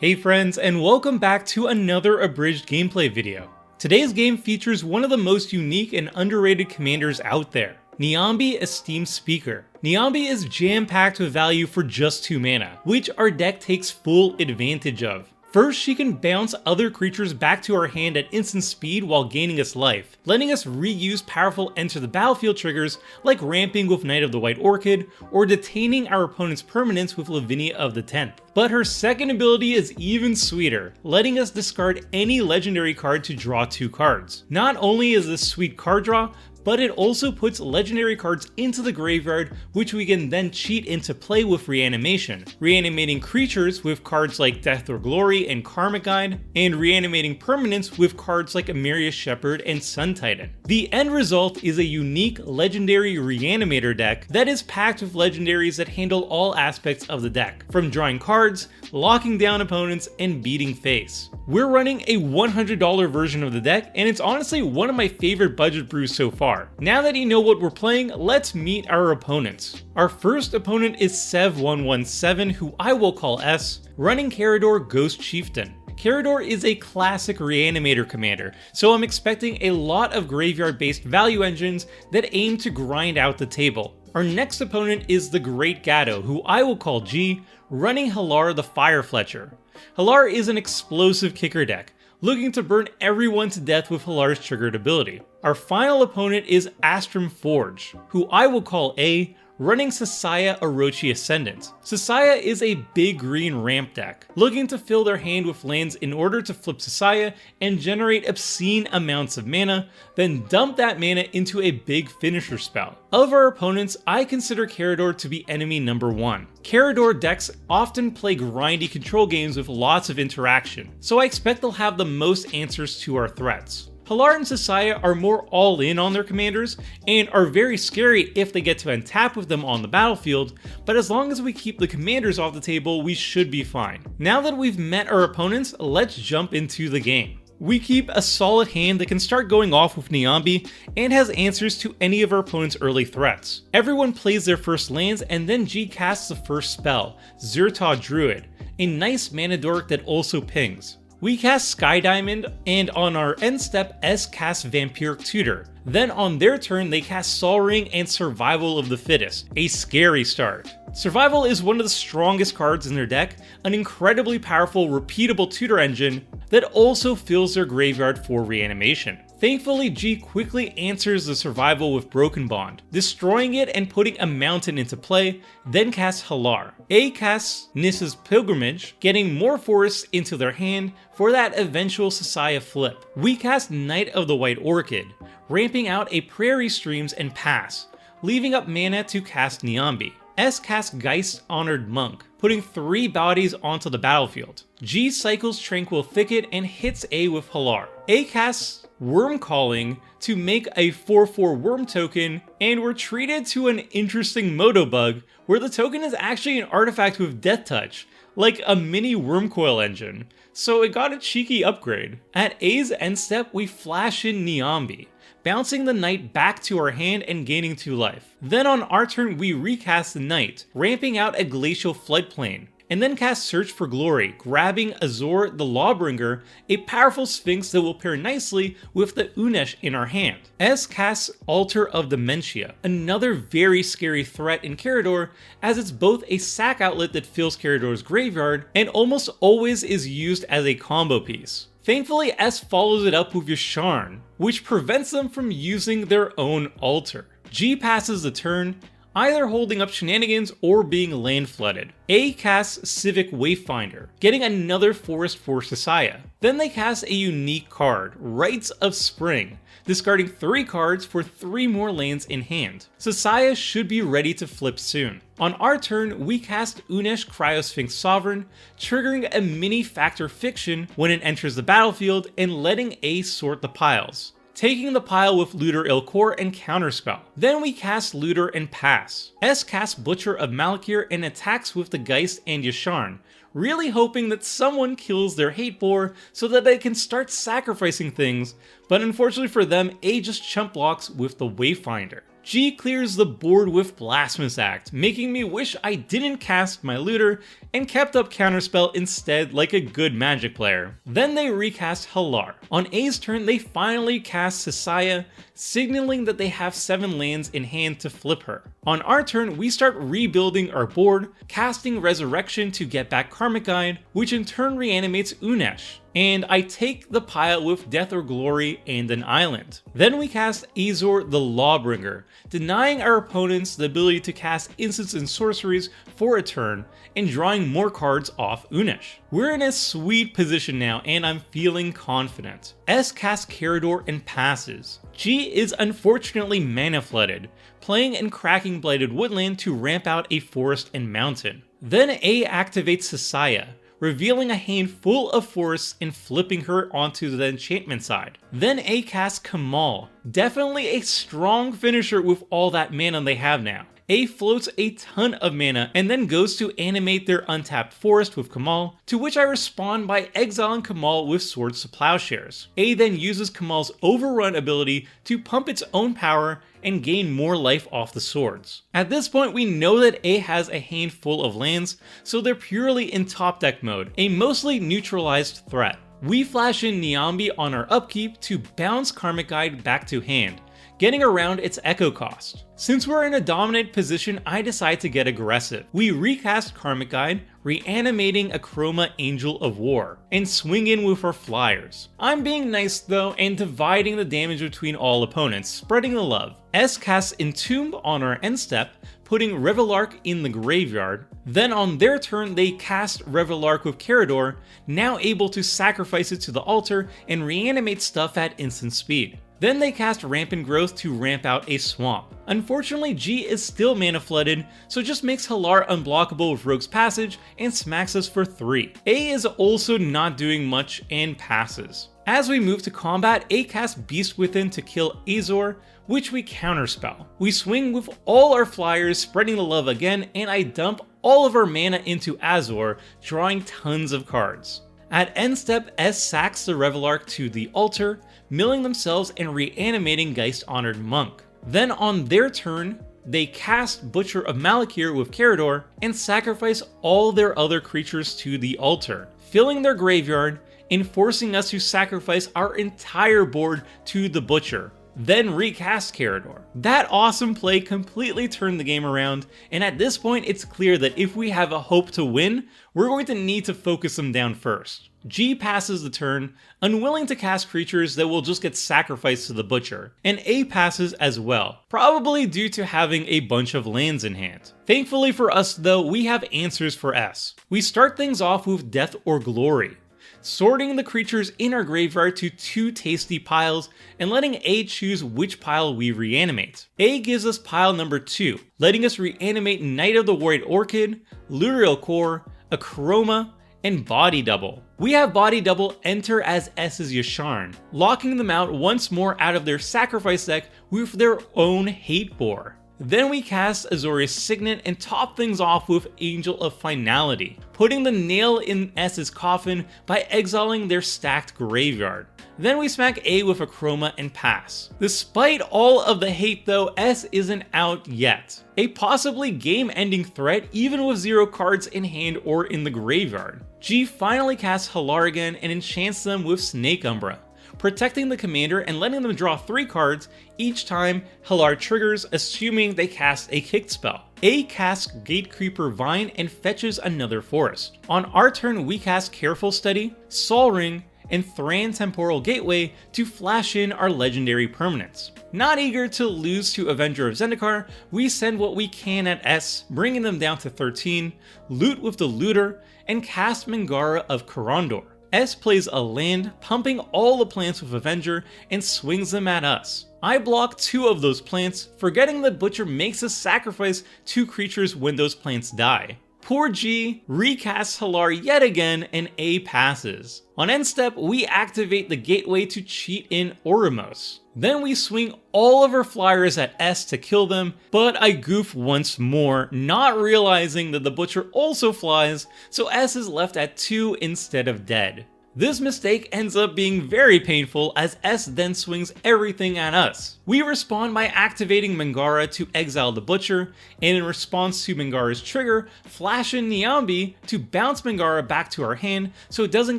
Hey friends, and welcome back to another Abridged gameplay video. Today's game features one of the most unique and underrated commanders out there, Niambi Esteemed Speaker. Niambi is jam-packed with value for just 2 mana, which our deck takes full advantage of. First, she can bounce other creatures back to our hand at instant speed while gaining us life, letting us reuse powerful enter the battlefield triggers like ramping with Knight of the White Orchid, or detaining our opponent's permanence with Lavinia of the 10th. But her second ability is even sweeter, letting us discard any legendary card to draw 2 cards. Not only is this sweet card draw, but it also puts legendary cards into the graveyard, which we can then cheat into play with Reanimation, reanimating creatures with cards like Death or Glory and Karmic Guide, and reanimating permanents with cards like Amerius Shepherd and Sun Titan. The end result is a unique Legendary Reanimator deck that is packed with legendaries that handle all aspects of the deck, from drawing cards, locking down opponents, and beating face. We're running a $100 version of the deck, and it's honestly one of my favorite budget brews so far. Now that you know what we're playing, let's meet our opponents. Our first opponent is Sev117, who I will call S, running Carador Ghost Chieftain. Carador is a classic Reanimator commander, so I'm expecting a lot of graveyard-based value engines that aim to grind out the table. Our next opponent is the Great Gatto, who I will call G, running Halar the Fire Fletcher. Halar is an explosive kicker deck, looking to burn everyone to death with Halar's triggered ability. Our final opponent is Astrum Forge, who I will call A, running Sasaya Orochi Ascendant. Sasaya is a big green ramp deck, looking to fill their hand with lands in order to flip Sasaya and generate obscene amounts of mana, then dump that mana into a big finisher spell. Of our opponents, I consider Carador to be enemy number 1. Carador decks often play grindy control games with lots of interaction, so I expect they'll have the most answers to our threats. Halar and Sasaya are more all-in on their commanders, and are very scary if they get to untap with them on the battlefield, but as long as we keep the commanders off the table, we should be fine. Now that we've met our opponents, let's jump into the game. We keep a solid hand that can start going off with Niambi, and has answers to any of our opponent's early threats. Everyone plays their first lands, and then G casts the first spell, Zirtaw Druid, a nice mana dork that also pings. We cast Sky Diamond, and on our end step, S casts Vampiric Tutor. Then on their turn, they cast Sol Ring and Survival of the Fittest, a scary start. Survival is one of the strongest cards in their deck, an incredibly powerful, repeatable tutor engine that also fills their graveyard for reanimation. Thankfully, G quickly answers the Survival with Broken Bond, destroying it and putting a mountain into play, then casts Halar. A casts Nissa's Pilgrimage, getting more forests into their hand for that eventual Sasaya flip. We cast Knight of the White Orchid, ramping out a Prairie Streams and pass, leaving up mana to cast Niambi. S casts Geist Honored Monk, putting 3 bodies onto the battlefield. G cycles Tranquil Thicket and hits A with Halar. A casts Worm Calling to make a 4/4 worm token, and we're treated to an interesting Moto bug where the token is actually an artifact with Death Touch, like a mini Wormcoil engine, so it got a cheeky upgrade. At A's end step, we flash in Niambi, bouncing the Knight back to our hand and gaining 2 life. Then on our turn, we recast the Knight, ramping out a Glacial Floodplain, and then cast Search for Glory, grabbing Azor the Lawbringer, a powerful Sphinx that will pair nicely with the Unesh in our hand. S casts Altar of Dementia, another very scary threat in Carador, as it's both a sack outlet that fills Carador's graveyard, and almost always is used as a combo piece. Thankfully, S follows it up with Yasharn, which prevents them from using their own altar. G passes the turn, either holding up shenanigans or being land flooded. A casts Civic Wayfinder, getting another forest for Sasaya. Then they cast a unique card, Rites of Spring, discarding 3 cards for 3 more lands in hand. Sasaya should be ready to flip soon. On our turn, we cast Unesh Cryosphinx Sovereign, triggering a mini Factor Fiction when it enters the battlefield and letting A sort the piles, taking the pile with Looter Ilkor and Counterspell. Then we cast Looter and pass. S casts Butcher of Malakir and attacks with the Geist and Yasharn, really hoping that someone kills their Hateboar so that they can start sacrificing things, but unfortunately for them, A just chump blocks with the Wayfinder. G clears the board with Blasphemous Act, making me wish I didn't cast my looter and kept up Counterspell instead like a good Magic player. Then they recast Halar. On A's turn, they finally cast Sasaya, signaling that they have 7 lands in hand to flip her. On our turn, we start rebuilding our board, casting Resurrection to get back Karmic Guide, which in turn reanimates Unesh. And I take the pile with Death or Glory and an island. Then we cast Azor the Lawbringer, denying our opponents the ability to cast instants and sorceries for a turn, and drawing more cards off Unesh. We're in a sweet position now, and I'm feeling confident. S casts Carador and passes. G is unfortunately mana flooded, playing and cracking Blighted Woodland to ramp out a forest and mountain. Then A activates Sasaya, revealing a hand full of forests and flipping her onto the enchantment side. Then A casts Kamal, definitely a strong finisher with all that mana they have now. A floats a ton of mana and then goes to animate their untapped forest with Kamal, to which I respond by exiling Kamal with Swords to Plowshares. A then uses Kamal's Overrun ability to pump its own power and gain more life off the swords. At this point, we know that A has a handful of lands, so they're purely in top deck mode, a mostly neutralized threat. We flash in Niambi on our upkeep to bounce Karmic Guide back to hand, getting around its echo cost. Since we're in a dominant position, I decide to get aggressive. We recast Karmic Guide, reanimating Akroma Angel of War, and swing in with our flyers. I'm being nice though, and dividing the damage between all opponents, spreading the love. S casts Entomb on our end step, putting Revelark in the graveyard. Then on their turn, they cast Revelark with Carador, now able to sacrifice it to the altar and reanimate stuff at instant speed. Then they cast Rampant Growth to ramp out a swamp. Unfortunately, G is still mana flooded, so just makes Halar unblockable with Rogue's Passage and smacks us for 3. A is also not doing much and passes. As we move to combat, A casts Beast Within to kill Azor, which we counterspell. We swing with all our flyers, spreading the love again, and I dump all of our mana into Azor, drawing tons of cards. At end step, S sacks the Revelark to the altar, milling themselves and reanimating Geist Honored Monk. Then on their turn, they cast Butcher of Malakir with Carador and sacrifice all their other creatures to the altar, filling their graveyard and forcing us to sacrifice our entire board to the Butcher, then recast Carador. That awesome play completely turned the game around, and at this point it's clear that if we have a hope to win, we're going to need to focus them down first. G passes the turn, unwilling to cast creatures that will just get sacrificed to the Butcher, and A passes as well, probably due to having a bunch of lands in hand. Thankfully for us though, we have answers for S. We start things off with Death or Glory, sorting the creatures in our graveyard to 2 tasty piles and letting A choose which pile we reanimate. A gives us pile number 2, letting us reanimate Knight of the Void Orchid, Luriel Core, Akroma, and Body Double. We have Body Double enter as S's Yasharn, locking them out once more out of their sacrifice deck with their own Hate Boar. Then we cast Azorius Signet and top things off with Angel of Finality, putting the nail in S's coffin by exiling their stacked graveyard. Then we smack A with Akroma and pass. Despite all of the hate though, S isn't out yet. A possibly game-ending threat even with 0 cards in hand or in the graveyard. G finally casts Halar again and enchants them with Snake Umbra, protecting the commander and letting them draw 3 cards each time Halar triggers, assuming they cast a kicked spell. A casts Gatecreeper Vine and fetches another forest. On our turn, we cast Careful Study, Sol Ring, and Thran Temporal Gateway to flash in our legendary permanents. Not eager to lose to Avenger of Zendikar, we send what we can at S, bringing them down to 13, loot with the Looter, and cast Mangara of Karandor. S plays a land, pumping all the plants with Avenger, and swings them at us. I block 2 of those plants, forgetting that Butcher makes us sacrifice 2 creatures when those plants die. Poor G recasts Halar yet again, and A passes. On end step, we activate the gateway to cheat in Oramos. Then we swing all of our flyers at S to kill them, but I goof once more, not realizing that the Butcher also flies, so S is left at 2 instead of dead. This mistake ends up being very painful as S then swings everything at us. We respond by activating Mangara to exile the Butcher, and in response to Mangara's trigger, flash in Niambi to bounce Mangara back to our hand so it doesn't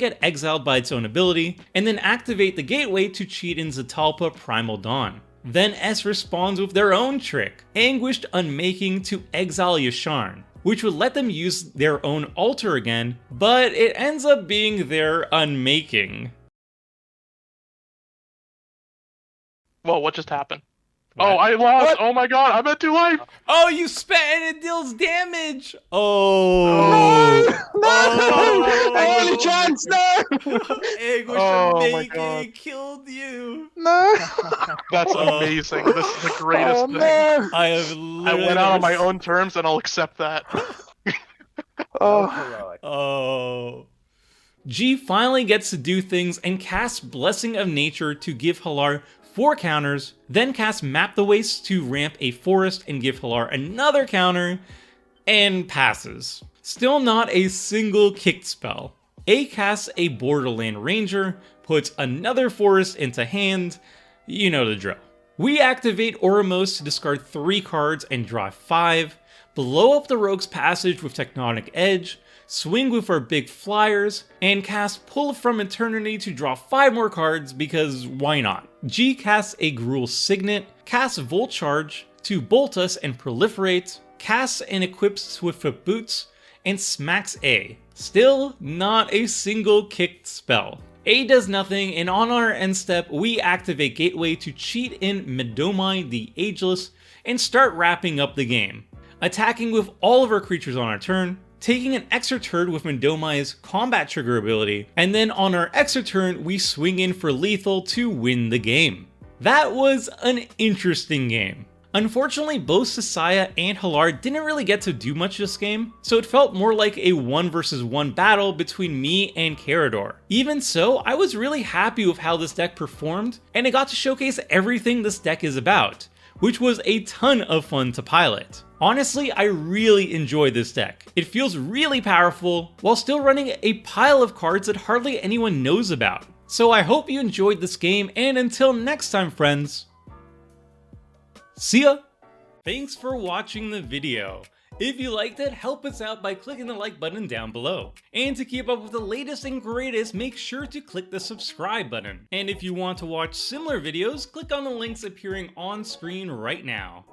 get exiled by its own ability, and then activate the Gateway to cheat in Zatalpa Primal Dawn. Then S responds with their own trick, Anguished Unmaking to exile Yasharn, which would let them use their own altar again, but it ends up being their unmaking. Whoa, what just happened? What? Oh, I lost! What? Oh my god, I'm at 2 life! Oh, you spent and it deals damage! Oh! No! Only chance, no! Anguish Oh my Unmaking God. killed you! No! That's amazing. This is the greatest Oh thing. no! I have I literally went out on my never own terms and I'll accept that. Oh. Oh. G finally gets to do things and casts Blessing of Nature to give Halar 4 counters, then casts Map the Waste to ramp a forest and give Halar another counter, and passes. Still not a single kicked spell. A casts a Borderland Ranger, puts another forest into hand, you know the drill. We activate Oramos to discard 3 cards and draw 5, blow up the Rogue's Passage with Tectonic Edge, swing with our big flyers, and cast Pull from Eternity to draw 5 more cards because why not? G casts a Gruul Signet, casts Volt Charge to bolt us and proliferate, casts and equips Swiftfoot Boots, and smacks A. Still not a single kicked spell. A does nothing, and on our end step, we activate Gateway to cheat in Medomai the Ageless and start wrapping up the game. Attacking with all of our creatures on our turn, taking an extra turn with Medomai's combat trigger ability, and then on our extra turn, we swing in for lethal to win the game. That was an interesting game. Unfortunately, both Sasaya and Halar didn't really get to do much this game, so it felt more like a 1 versus 1 battle between me and Carador. Even so, I was really happy with how this deck performed, and it got to showcase everything this deck is about, which was a ton of fun to pilot. Honestly, I really enjoy this deck. It feels really powerful, while still running a pile of cards that hardly anyone knows about. So I hope you enjoyed this game, and until next time friends, see ya! Thanks for watching the video. If you liked it, help us out by clicking the like button down below. And to keep up with the latest and greatest, make sure to click the subscribe button. And if you want to watch similar videos, click on the links appearing on screen right now.